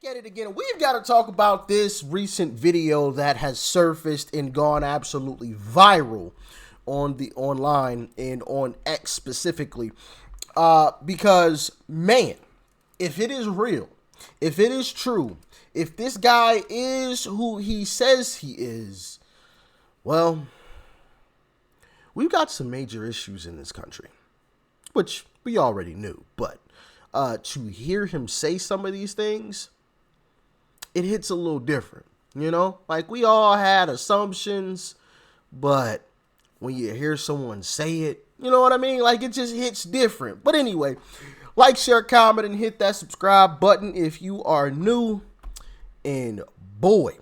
Back at it again. We've got to talk about this recent video that has surfaced and gone absolutely viral on the online and on X specifically. Because, man, if it is real, if it is true, if this guy is who he says he is, well, we've got some major issues in this country, which we already knew. But to hear him say some of these things, it hits a little different, you know? Like, we all had assumptions, but when you hear someone say it, you know what I mean? Like, it just hits different. But anyway, like, share, comment, and hit that subscribe button if you are new. And boy,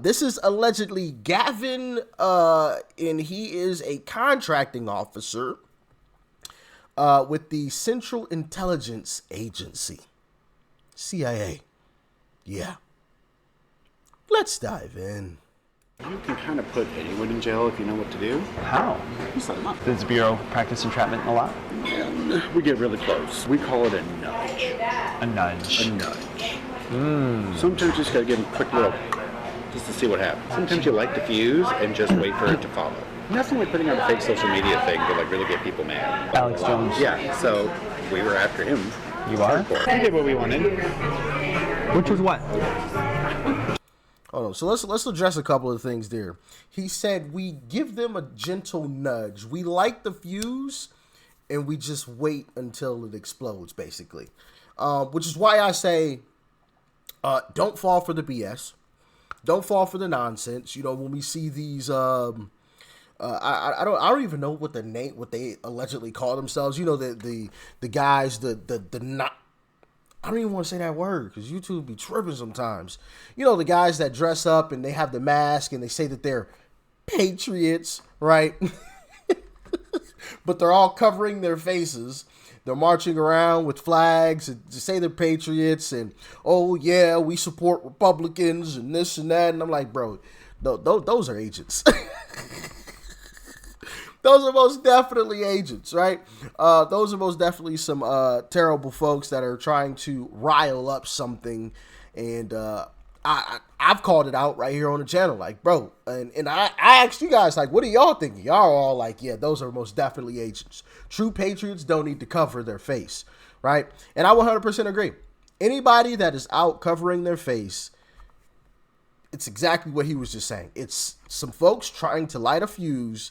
this is allegedly Gavin, and he is a contracting officer with the Central Intelligence Agency, CIA. Yeah. Let's dive in. You can kind of put anyone in jail if you know what to do. How? You set them up. Does the Bureau practice entrapment a lot? And we get really close. We call it a nudge. A nudge. A nudge. Sometimes you just gotta give them a quick little, just to see what happens. Sometimes you light the fuse and just wait for it to follow. Nothing like putting out a fake social media thing to like really get people mad. Alex Jones. Yeah, so we were after him. You are? We did what we wanted. Which was what? Hold on. So let's address a couple of things there. He said we give them a gentle nudge. We light the fuse and we just wait until it explodes, basically. Which is why I say don't fall for the BS. Don't fall for the nonsense. You know, when we see these I don't even know what they allegedly call themselves. You know, the guys, the not, I don't even want to say that word because YouTube be tripping sometimes. You know, the guys that dress up and they have the mask and they say that they're patriots, right? But they're all covering their faces. They're marching around with flags and to say they're patriots and, oh, yeah, we support Republicans and this and that. And I'm like, bro, those are agents. Those are most definitely agents, right? Those are most definitely some terrible folks that are trying to rile up something. And I've called it out right here on the channel. Like, bro, and I asked you guys, like, what are y'all thinking? Y'all are all like, yeah, those are most definitely agents. True patriots don't need to cover their face, right? And I 100% agree. Anybody that is out covering their face, it's exactly what he was just saying. It's some folks trying to light a fuse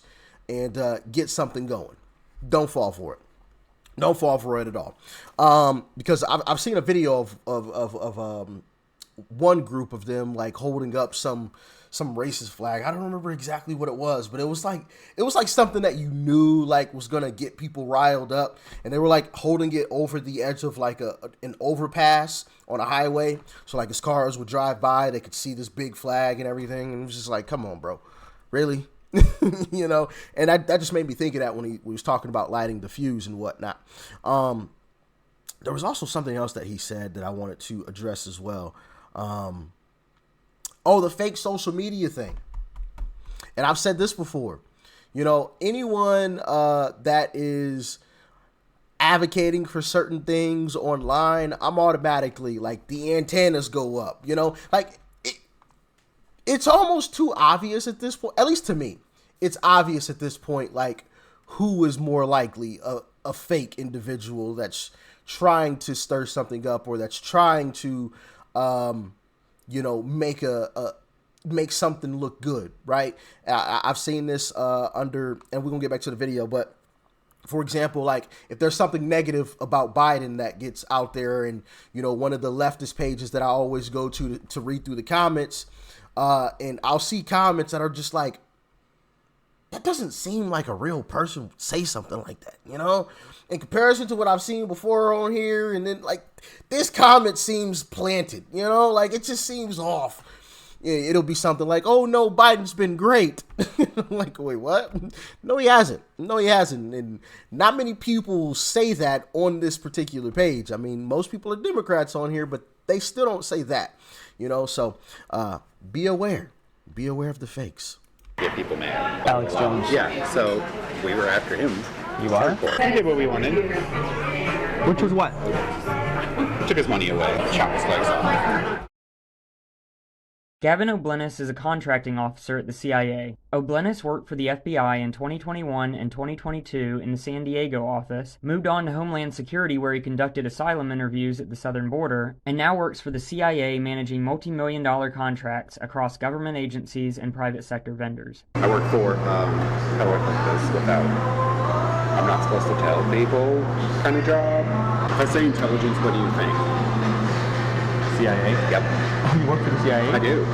and get something going. Don't fall for it. Don't fall for it at all. Because I've seen a video of one group of them like holding up some racist flag. I don't remember exactly what it was, but it was like something that you knew like was gonna get people riled up, and they were like holding it over the edge of like an overpass on a highway, so like as cars would drive by, they could see this big flag and everything, and it was just like, come on, bro, really? You know, and that just made me think of that when he was talking about lighting the fuse and whatnot. There was also something else that he said that I wanted to address as well. Oh, the fake social media thing. And I've said this before, you know, anyone that is advocating for certain things online, I'm automatically like the antennas go up, you know, like it's almost too obvious at this point, at least to me. It's obvious at this point, like, who is more likely a fake individual that's trying to stir something up or that's trying to, you know, make something look good, right? I've seen this and we're going to get back to the video, but for example, like if there's something negative about Biden that gets out there and, you know, one of the leftist pages that I always go to read through the comments, and I'll see comments that are just like, that doesn't seem like a real person would say something like that, you know, in comparison to what I've seen before on here. And then like this comment seems planted, you know, like it just seems off. It'll be something like, oh no, Biden's been great. Like, wait, what? No, he hasn't. No, he hasn't. And not many people say that on this particular page. I mean, most people are Democrats on here, but they still don't say that, you know, so be aware of the fakes. Get people mad. Alex Jones. Yeah, so we were after him. You are? We did what we wanted. Which was what? Took his money away, chopped his legs off. Gavin O'Blennis is a contracting officer at the CIA. O'Blennis worked for the FBI in 2021 and 2022 in the San Diego office, moved on to Homeland Security where he conducted asylum interviews at the southern border, and now works for the CIA managing multi-million-dollar contracts across government agencies and private sector vendors. I work for, how do I put this without, I'm not supposed to tell people kind of job. If I say intelligence, what do you think? CIA? Yep. Oh, you work for the CIA? I do.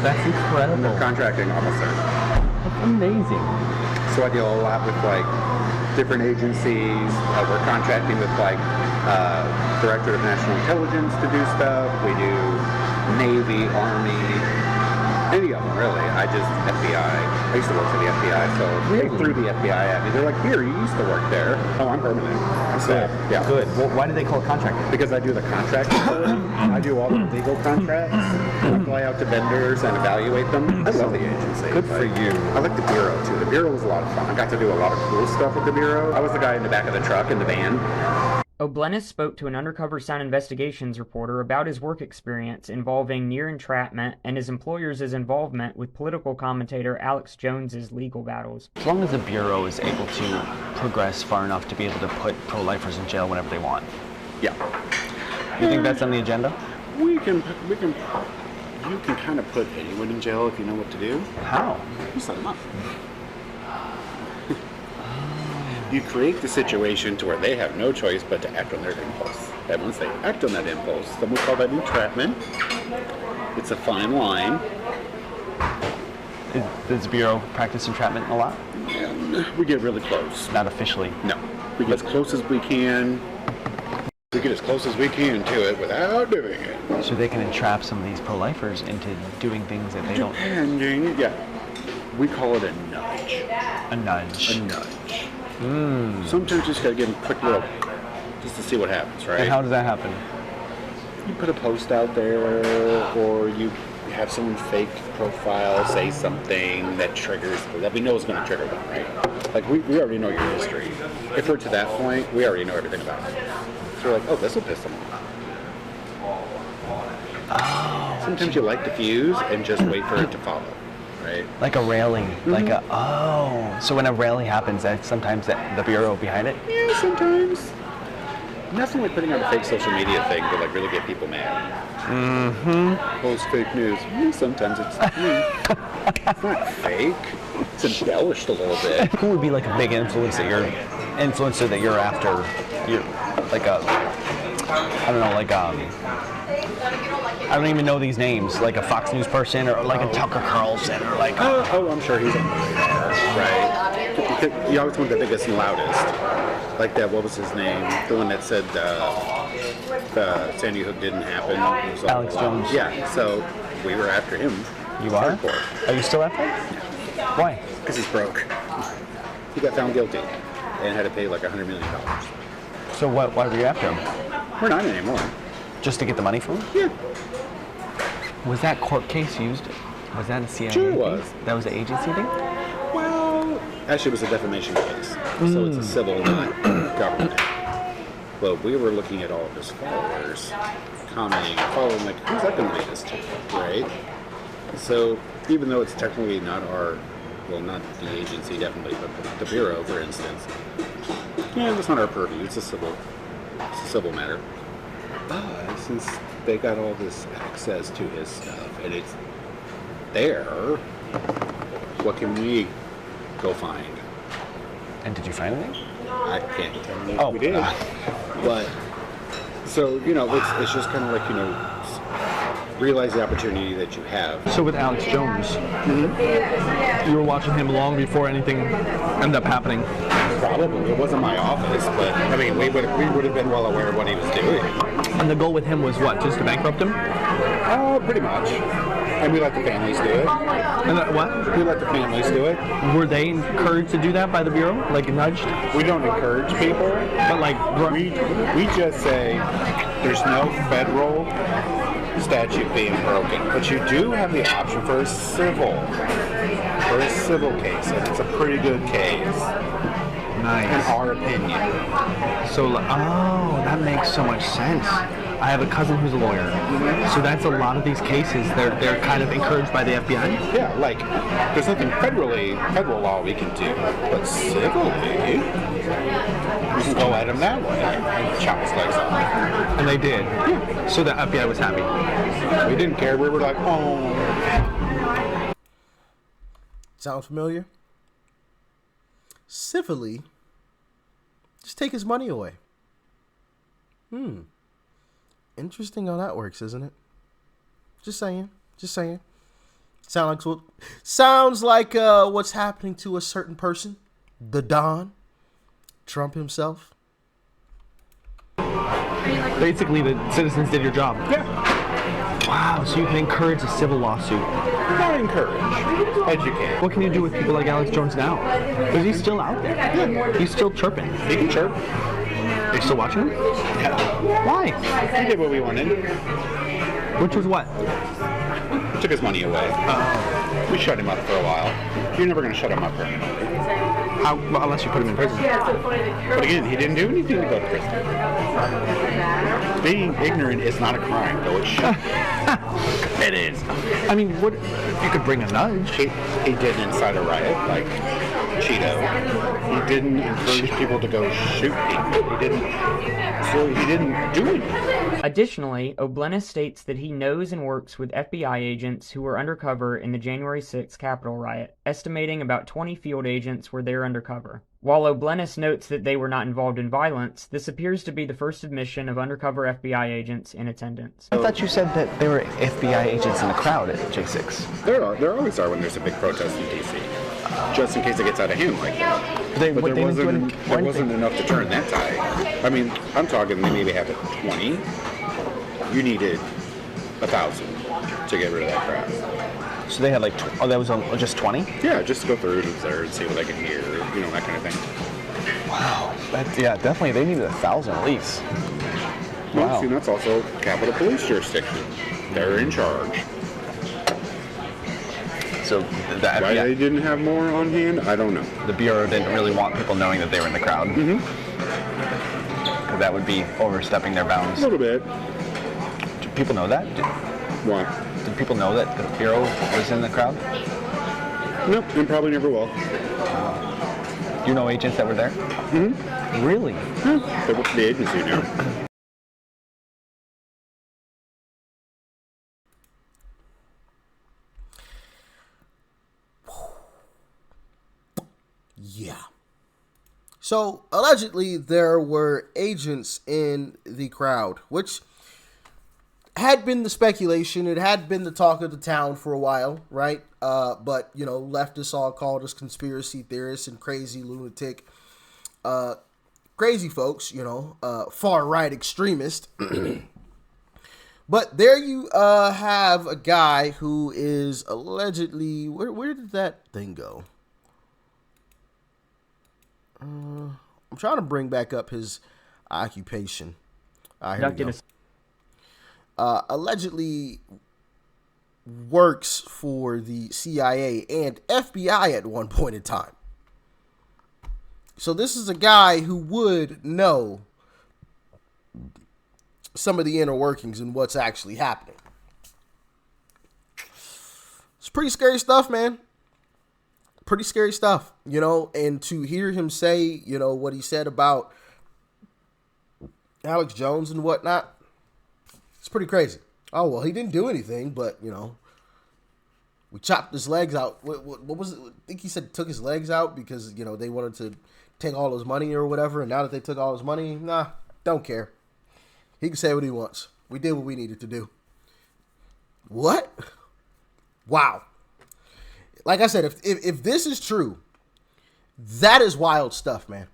That's incredible. I'm a contracting officer. That's amazing. So I deal a lot with like different agencies. We're contracting with like Director of National Intelligence to do stuff. We do Navy, Army, any of them really. I just FBI. I used to work for the FBI, so they threw the FBI at me. They're like, "Here, you used to work there." Oh, I'm permanent. I'm staff. Yeah. Good. Well, why do they call it contracting? Because I do the contracting for them. I do all the legal contracts. I fly out to vendors and evaluate them. I love the agency. Good for you. I like the Bureau too. The Bureau was a lot of fun. I got to do a lot of cool stuff with the Bureau. I was the guy in the back of the truck in the van. O'Blennis spoke to an undercover Sound Investigations reporter about his work experience involving near entrapment and his employer's involvement with political commentator Alex Jones's legal battles. As long as the Bureau is able to progress far enough to be able to put pro-lifers in jail whenever they want. Yeah. You think that's on the agenda? You can kind of put anyone in jail if you know what to do. How? You set them up. You create the situation to where they have no choice but to act on their impulse. And once they act on that impulse, some would call that entrapment. It's a fine line. Does the Bureau practice entrapment a lot? We get really close. Not officially. No. We get as close as we can. We get as close as we can to it without doing it. So they can entrap some of these pro-lifers into doing things that they don't... Depending, yeah. We call it a nudge. A nudge. A nudge. Sometimes you just gotta give them a quick little, just to see what happens, right? And how does that happen? You put a post out there, or you have someone fake profile say something that triggers, that we know is gonna trigger them, right? Like we already know your history. If we're to that point, we already know everything about it. So we're like, oh, this will piss them off. Oh. Sometimes you light the fuse and just wait for it to follow. Right. Like a rally, like a, so when a rally happens, that's sometimes the Bureau behind it? Yeah, sometimes. Nothing like putting out a fake social media thing to like really get people mad. Post fake news. Yeah, sometimes it's not fake. It's embellished a little bit. Who would be like a big influencer that you're after? You're like a, I don't know, like I don't even know these names, like a Fox News person or like a Tucker Carlson or like... Oh, I'm sure he's on the radar, right? You always want the biggest and loudest. Like that, what was his name? The one that said Sandy Hook didn't happen. Alex Jones. Yeah, so we were after him. You are? Hardcore. Are you still after him? Yeah. Why? Because he's broke. He got found guilty and had to pay like $100 million. So why were you after him? We're not anymore. Just to get the money from him? Yeah. Was that court case used? Was that a CIA Sure thing? was. That was the agency thing? Well, actually it was a defamation case. So it's a civil, not government. But we were looking at all of his followers, commenting, following, like, who's that going to lead us to, right? So even though it's technically not our, well, not the agency definitely, but the Bureau, for instance, yeah, that's not our purview. It's a civil matter. But since they got all this access to his stuff and it's there, what can we go find? And did you find anything? I can't tell you if we did. But, so, it's just kind of like, realize the opportunity that you have. So with Alex Jones, you were watching him long before anything ended up happening. Probably. It wasn't my office, but, I mean, we would have been well aware of what he was doing. And the goal with him was what, just to bankrupt him? Pretty much. And we let the families do it. And what? We let the families do it. Were they encouraged to do that by the Bureau? Like nudged? We don't encourage people. But like... We just say there's no federal statute being broken. But you do have the option for a civil case. And it's a pretty good case. Nice. In our opinion. So, that makes so much sense. I have a cousin who's a lawyer. So that's a lot of these cases. They're kind of encouraged by the FBI. Yeah, like there's nothing federal law we can do, but civilly, we can go at him that way and chop his legs off. And they did. Yeah. So the FBI was happy. We didn't care. We were like, oh. Sound familiar? Civilly, just take his money away. Interesting how that works, isn't it? Just saying. Sounds like what's happening to a certain person, the Don, Trump himself. Basically, the citizens did your job. Yeah. Wow, so you can encourage a civil lawsuit. Not encourage. Educate. What can you do with people like Alex Jones now? Because he's still out there. Yeah. He's still chirping. He can chirp. Are you still watching him? Yeah. Why? He did what we wanted. Which was what? Took his money away. We shut him up for a while. You're never going to shut him up permanently. How, well, unless you put him in prison. But again, he didn't do anything to go to prison. Being ignorant is not a crime, though it should. It is. I mean, what? You could bring a nudge. He didn't incite a riot like Cheeto. He didn't encourage people to go shoot people. He didn't do anything. Additionally, O'Bleness states that he knows and works with FBI agents who were undercover in the January 6th Capitol riot, estimating about 20 field agents were there undercover. While O'Bleness notes that they were not involved in violence, this appears to be the first admission of undercover FBI agents in attendance. I thought you said that there were FBI agents in the crowd at J6. There always are when there's a big protest in D.C. Just in case it gets out of hand like that. But there wasn't enough to turn that tide. I mean, I'm talking they maybe had 20. You needed 1,000 to get rid of that crowd. So they had like, that was just 20? Yeah, just to go through and observe, see what they can hear, that kind of thing. Wow. Yeah, definitely. They needed 1,000 at least. Well, Wow. see, that's also Capitol Police jurisdiction. They're in charge. So the Why FBI, they didn't have more on hand, I don't know. the Bureau didn't really want people knowing that they were in the crowd. Mm-hmm. Because that would be overstepping their A bounds. little bit. Do people know that? Why? Did people know that the Bureau was in the crowd? Nope, and probably never will. You know agents that were there? Mm-hmm. Really? They work for the agency now. Yeah. So, allegedly, there were agents in the crowd, which had been the speculation. It had been the talk of the town for a while, right? But, leftists all called us conspiracy theorists and crazy lunatic, crazy folks, far-right extremists. But there you have a guy who is allegedly... Where did that thing go? I'm trying to bring back up his occupation. Here we go. Allegedly works for the CIA and FBI at one point in time. So this is a guy who would know some of the inner workings and what's actually happening. It's pretty scary stuff, man. Pretty scary stuff, and to hear him say, what he said about Alex Jones and whatnot, it's pretty crazy. Oh, well, he didn't do anything, but, we chopped his legs out. What was it? I think he said took his legs out because, they wanted to take all his money or whatever, and now that they took all his money, nah, don't care. He can say what he wants. We did what we needed to do. What? Wow. Like I said, if this is true, that is wild stuff, man.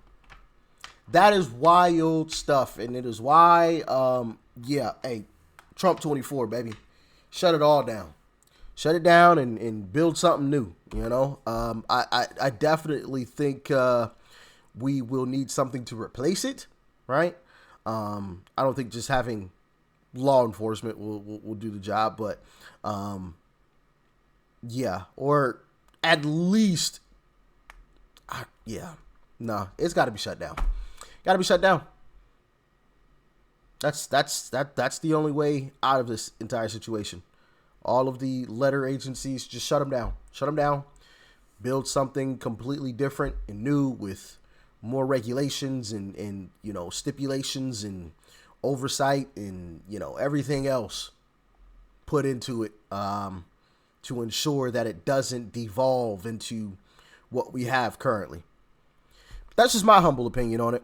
That is wild stuff, and it is why, hey, Trump 24, baby. Shut it all down. Shut it down and build something new, I definitely think we will need something to replace it, right? I don't think just having law enforcement will do the job, but... yeah, or at least, it's got to be shut down. Got to be shut down. That's the only way out of this entire situation. All of the letter agencies, just shut them down. Shut them down. Build something completely different and new with more regulations and stipulations and oversight and everything else put into it to ensure that it doesn't devolve into what we have currently. That's just my humble opinion on it.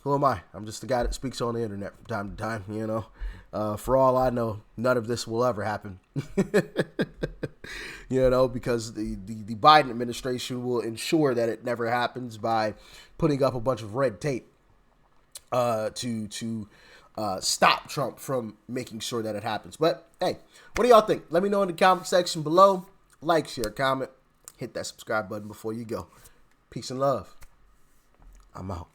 Who am I? I'm just the guy that speaks on the internet from time to time, For all I know, none of this will ever happen. Because the Biden administration will ensure that it never happens by putting up a bunch of red tape to stop Trump from making sure that it happens. But hey, what do y'all think? Let me know in the comment section below. Like, share, comment, hit that subscribe button before you go. Peace and love. I'm out.